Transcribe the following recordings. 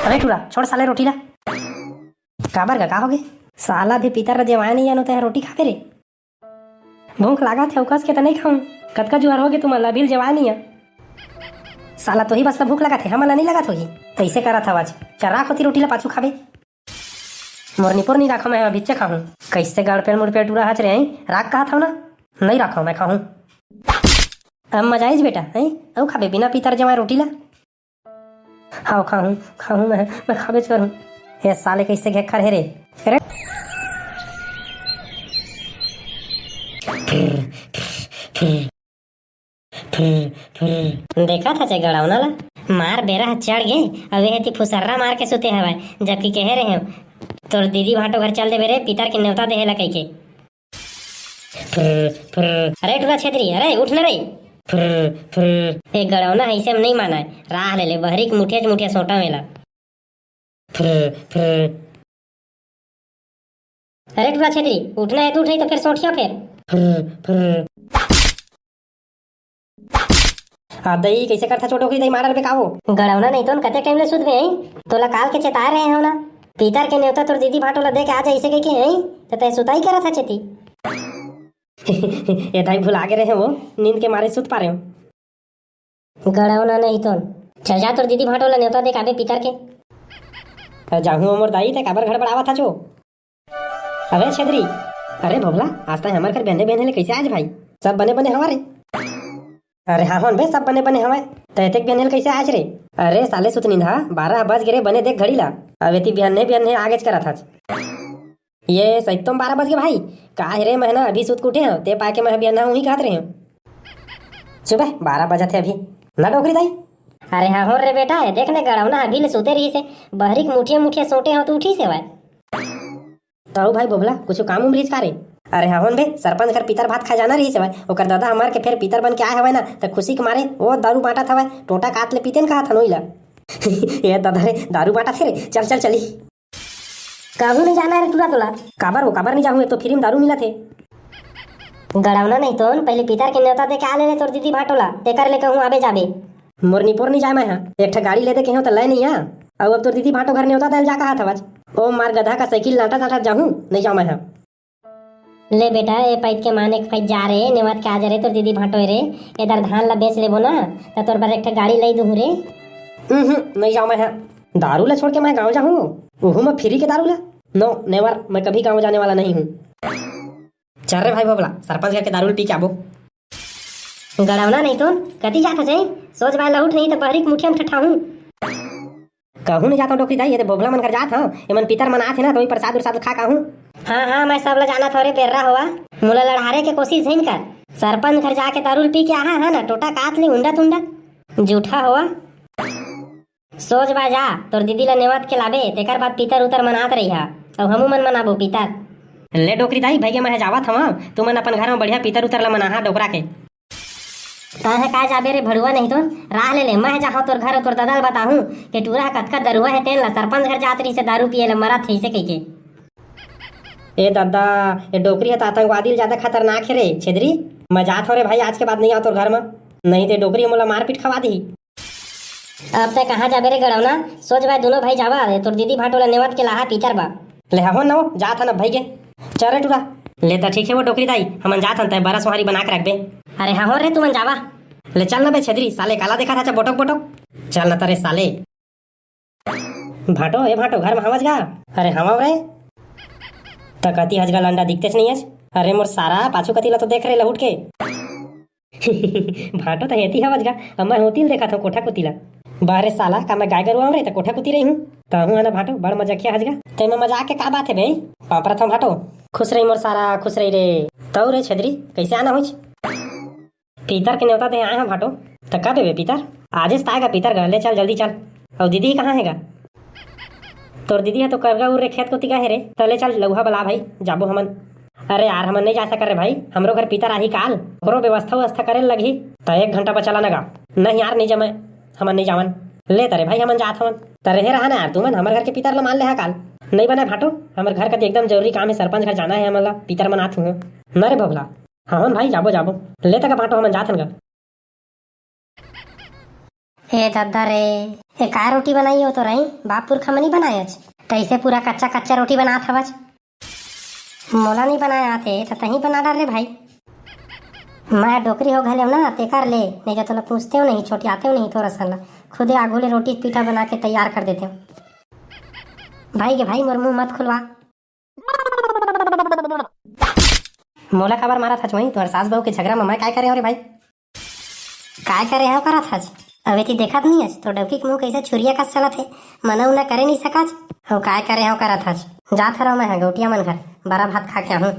अरे टूरा छोड़ साले रोटी ला काबर का होगे साला भी पितर जवान नहीं जानो ते रोटी खाबे रे भूख लागा थे उकस के तो नहीं खाऊं कतका जुआर होगे तुम लबिल जवानी है साला तो ही बस भूख लगा थे हमला नहीं लगा थोगी तो ऐसे करा था आज चरा होती रोटी ला पाछू खाबे मोरनीपुर नहीं रखा मैं भिच्चे खाऊं कैसे गाड़ पे मुड़ पे टूरा हच रहे हैं राख कहा था ना नहीं रखा मैं खाऊं अब मजा आई बेटा है अब खाबे बिना पितर जवाए रोटी ला हाँ खाऊं खाऊं मैं खाबे करूं ये साले कैसे घे खड़े रे अरे देखा था चे गड़ावना ला मार बेरा चढ़ गए अब ये फुसर्रा मार के सुते हवाए जबकि कह रहे हैं तोर दीदी भाटो घर चल दे बेरे पितर के न्योता देहेला कह के अरे टूरा छेत्री अरे उठ न रे एक गड़ावना ऐसे में नहीं माना है राह ले ले बहरी के मुठिया सोटा मेला अरे टूरा छेत्री उठना है तो उठ तो फिर सोटिया फिर दई कैसे करता छोटो की दई मारल पे काहो गड़ावना नहीं तो कते टाइम ले सुध गई तोला काल के चेता रहे हो ना पितर के न्योता तोर दीदी भाटोला देख आज ऐसे कह के हैं तो तय सुताई करा था चेती ये दाई भुला के रहे वो नींद के मारे सुत पा रहे हो गड़ावना नहीं तो चल जा तोर दीदी भाटोला न्योता देख आबे पितर के जाहू अमर दाई ते काबर घर बढ़ावा था जो अबे छेदरी अरे भोगला आज तक हमारे घर बहने बहने कैसे आज भाई सब बने बने हमारे अरे हाँ बे सब बने बने हवाए तहते बिहान कैसे आज रे अरे साले सुत नींदा 12 बज गिरे बने देख घड़ी ला अबे ती बिहान आगे करा था ये सही तुम 12 बज गए भाई का रे मैं ना अभी सुत के उठे हैं ते पाके मैं बिहान वही कहत रहे हूँ सुबह 12 बजे थे अभी ना डोकरी दाई अरे हाँ हो रे बेटा देखने गड़ावना अभी ले सोते रही से बहरी मुठिया सोटे हो तो उठी से भाई तो भाई बोबला कुछ काम उमरीज का रे अरे हाँ बे सरपंच घर पितर भात खा जाना रही से भाई ओकर दादा हमार के फिर पितर बन के आए हवे ना तो खुशी के मारे वो दारू बांटा था भाई टोटा काट ले पीते न कहा था नोइला ये दादा रे दारू बांटा थे रे चल चली काबू नहीं जाना है टूरा तोला काबर नहीं जाऊँ तो फ्री में दारू मिला थे गड़ावना नहीं तो पहले पितर के न्योता दे के आ ले तोर दीदी भाटोला ते कर ले कहूँ आबे जाबे मोरनीपुर नहीं जाए मैं हाँ एक गाड़ी ले दे के तो ले नहीं यहाँ अब तोर दीदी भाटो घर न्योता दे जा कहा था ओ मार गधा का साइकिल लाटा जाऊँ नहीं जाऊँ मैं हाँ ले बेटा ये पैत के माने के जा रहे नेवत के आ जा रहे तोर दीदी भाटो रे इधर धान ला बेच लेबो ना तो तोर पर एक गाड़ी लाई दूँ रे नहीं जाऊँ मैं दारू ला छोड़ के मैं गाँव जाऊँ ओहू मैं फ्री के दारू ला नो नेवर मैं कभी गाँव जाने वाला नहीं हूँ चल रे भाई बोबला सरपंच घर के दारू पी के आबो गड़ावना नहीं तो कती जाता जाए सोच भाई लहुट नहीं तो बहरी के मुठिया में ठठाऊँ कहूँ नहीं जाता डोकरी दाई ये बोबला मन घर जात हूँ ये मन पितर मन आते ना तो प्रसाद उरसाद खा कहूँ हाँ मैं सब ला जाना थोड़े बेर्रा हुआ मुला लड़ारे के कोशिश नहीं कर सरपंच घर जाके दारू पी के आहा है ना टोटा काट ली उंडा तुंडा जूठा हुआ सोच बा जा तोर दीदी ला नेवत के लाबे तेकर बाद पितर उतर मनात रही है अब हमू मन मनाबो पितर ले डोकरी दाई भैया मैं जावत हूँ तू मन अपन घर में बढ़िया पितर उतर ला मना डोकरा के ताहे का जाबे रे भड़ुआ नहीं तो राह ले मैं जाहूँ तोर घर तोर दादा बताहूँ कि टूरा कतका दरुआ है तेन ला सरपंच घर जात रही से दारू पिए ला मरा थे से कह के ए दादा ये डोकरी है तो आतंकवादी ज्यादा खतरनाक है रे छेदरी मैं जात हो रे भाई आज के बाद नहीं आओ तोर घर में नहीं तो डोकरी मोला मारपीट खवा दी अब तक कहाँ जाबे रे गड़ावना सोच भाई दोनों भाई जावा तोर दीदी भाटोला नेवत के लाहा पितर बा ले हो ना जात है ना भाई के चल रे टूरा ले तो ठीक है वो डोकरी दाई हम जात हन बरस सुहारी बना के रखबे अरे हाँ हो रे तू मन जावा ले चल ना बे छेदरी साले काला देखा था बोटक चल ना तारे साले भाटो घर में हवज गा अरे हवा रे तकती हजगा लंडा दिखते नहीं है अरे मोर सारा पाछू कतीला तो देख रहे लहुट के भाटो तो हेती हवज गा अब मैं होती देखा था कोठा कुतीला बाहरे साला का मैं गाय गरुआ रे तो कोठा कुती रही हूँ कहूँ ना भाटो बड़ मजा किया हजगा ते में मजाक के का बात है भाई पापरा था भाटो खुश रही मोर सारा खुश रही रे तौ रे छेदरी कैसे आना हो पीतर के न्योता दे आए हैं भाटो तो कब बे पीतर आज आएगा पीतर गा ले चल जल्दी चल और दीदी कहाँ है तोर दीदी है तो करगा उरे खेत को तिगा है रे तले चल लौहा बला भाई जाबो हमन अरे यार हमन नहीं जा सक रे भाई हमरो घर पितर आही काल ओकरो व्यवस्था करे लगी तो 1 घंटा बचला नगा नहीं यार नहीं जमे हमन नहीं जावन ले तरे भाई हमन जात हमन तरे हे रहा ना यार तुमन हमर घर के पितर ला मान ले हा काल नहीं बना भाटो हमर घर का एकदम जरूरी काम है सरपंच घर जाना है हमला पितर मन आत हूँ न रे भोगला हाँ भाई जाबो ले तक भाटो हमन जात हन हे दादा रे ये का रोटी बनाई हो तो रही बाप पुरखा मनी बनाए आज तैसे पूरा कच्चा कच्चा रोटी बना था बस मोला नहीं बनाया आते तो तही बना डाल रे भाई। मैं डोकरी हो घले ना ते कर ले नहीं तो पूछते हो नहीं छोटी आते हो नहीं थोड़ा सा खुदे आगू ले रोटी पीठा बना के तैयार कर देते हो भाई के भाई मोर मुंह मत खुलवा। मोला खबर मारा था वही तुम्हारे सास बहू के झगड़ा में मैं क्या करे हो रे भाई काय करे हो करा था अबे ती देखा नहीं है तो डबकी के मुंह कैसे छुरिया का चला थे मना उना करे नहीं सका हो काय करे हो करा था जा था रहो मैं गौटिया मन घर बड़ा भात खा के हूँ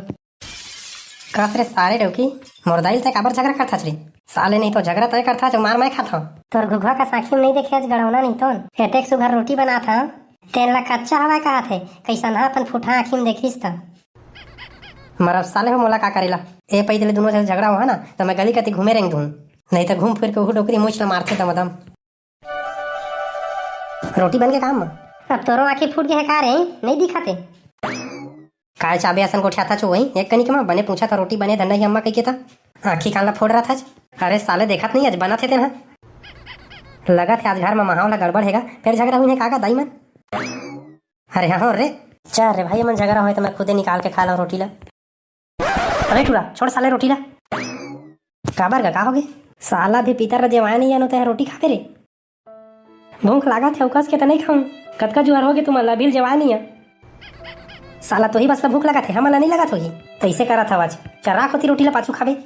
कस रे सारे डबकी मोरदाइल तक काबर झगड़ा करता रे साले नहीं तो झगड़ा तय करता जो मार मैं खाता तोर घुघुआ का साखी में नहीं देखे आज गड़ौना नहीं तो एटेक सुघर रोटी बना था तेल ला कच्चा हवा कहा थे कैसा ना अपन फुटा आँखी में देखिस था मरब साले हो मोला का करेला ए पहले दोनों से झगड़ा हुआ ना तो मैं गली कती घूमे रहेंगे धूम नहीं तो घूम फिर के वो डोकरी मुझ मारते दम रोटी बन के काम अब तोरो आंखें फूट गए का रे नहीं दिखाते काय चाबे असन को था छो वही एक कनी के मां बने पूछा था रोटी बने धंधा की अम्मा कही के था आंखी काला फोड़ रहा था अरे साले देखा नहीं आज बना थे ना लगा थे आज घर में माहौल गड़बड़ हैगा फिर झगड़ा हुई है काका दाई मन अरे हाँ रे चार रे भाई मन झगड़ा हो तो मैं खुदे निकाल के खा ला रोटी ला अरे टूरा छोड़ साले रोटी ला काबर का होगे साला भी पीतर जेवाया नहीं जानते है रोटी खाते रे भूख लागा थे उकस के तो नहीं खाऊं कतका जुआर होगे तुम अल्लाह बिल जेवाया नहीं है साला तो ही बस भूख लगा थे हम नहीं लगा थोड़ी तो ऐसे करा था आज चरा खोती रोटी ला पाछू खाबे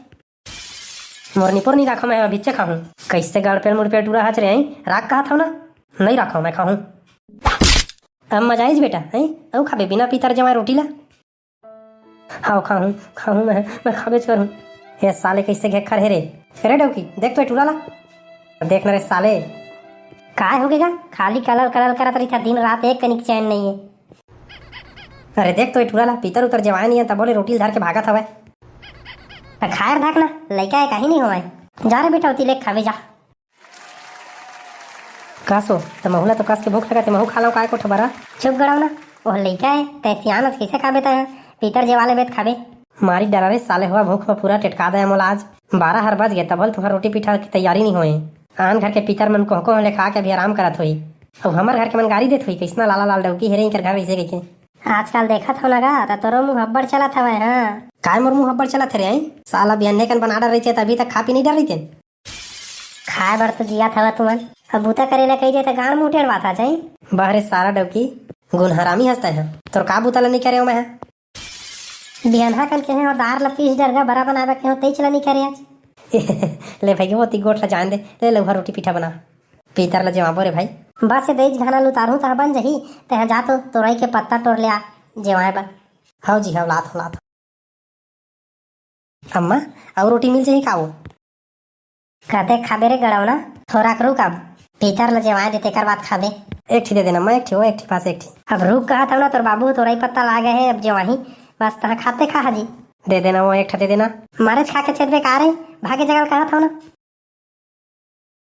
मोर निपोर नहीं रखा मैं भिच्चे खाऊं कैसे गड़ पे मुड़ पे टूरा हच रहे राख कहा था ना नहीं रखा मैं खाऊं अब मजा आईज बेटा है औ खाबे बिना पीतर जमा रोटी ला हाँ खाऊं मैं खाबे करूं ये साले कैसे घेखर है रे अरे डौकी देख तो टूरा ला देख ना रे साले काय हो गएगा खाली कलर कलर करत रही था दिन रात एक कनिक चैन नहीं है अरे देख तो टूरा ला पीतर उतर जवाया नहीं है तब बोले रोटी धर के भागा था खायर धाकना लड़का है कहीं नहीं हो जा रे बेटा उती ले खावे जा कासो तो महुला तो कस के भूख लगा महू खा लो काय को ठबरा चुप गड़ाओ ना वो लड़का है तैसी आनस कैसे खाबे ता पीतर जेवाले बेत खाबे मारी डरा रे साले हुआ भूख में पूरा टिटका दे मोला आज 12 हर बज गए तबल तुम्हारा रोटी पीठा की तैयारी नहीं हुई आन घर के पीतर मन को ले खा के भी आराम करत हुई अब हमार घर के मन गाड़ी देत हुई कैसना लाला लाल डौकी हेरे कर घर ऐसे के आजकल देखा था लगा तो तोरो मुंह हब्बड़ चला था वह हां काय मोर मुंह हब्बड़ चला थे रे साला बियाने कन बना रही थे तभी तक खा पी नहीं डर रही थे खाए बर तो जिया था तुमन अब बूता करेला कही दे तो गाड़ मुंह टेढ़वा था जाई बाहरे सारा डौकी गुन हरामी हंसता है तोर का बूता नहीं करे मैं बियाना कन के और दार लपीस डरगा बड़ा बनावे के तई चला नहीं करे आज ले भाई वो ती गोठ ला जान दे ले लउहा रोटी पीठा बना पीतर ला जवाबो रे भाई बस से देज घाना उतारू ता बन जही ते जा तो तोरई के पत्ता तोड़ ले आ जेवाए बा हां जी हां लात अम्मा और रोटी मिल जाही खाओ कहते खाबे रे गड़ाव ना थोड़ा रुक अब पीतर ला जेवाए देते कर बात खाबे एक ठी दे देना मैं एक ठी वो एक ठी पास एक ठी अब रुक कहा था ना तोर बाबू तोरई पत्ता ला गए है अब जेवाही बस तहाँ खाते खा हाजी दे देना वो एक ठा दे देना मारे खा के छेद में का रहे भागे जगल कहा था ना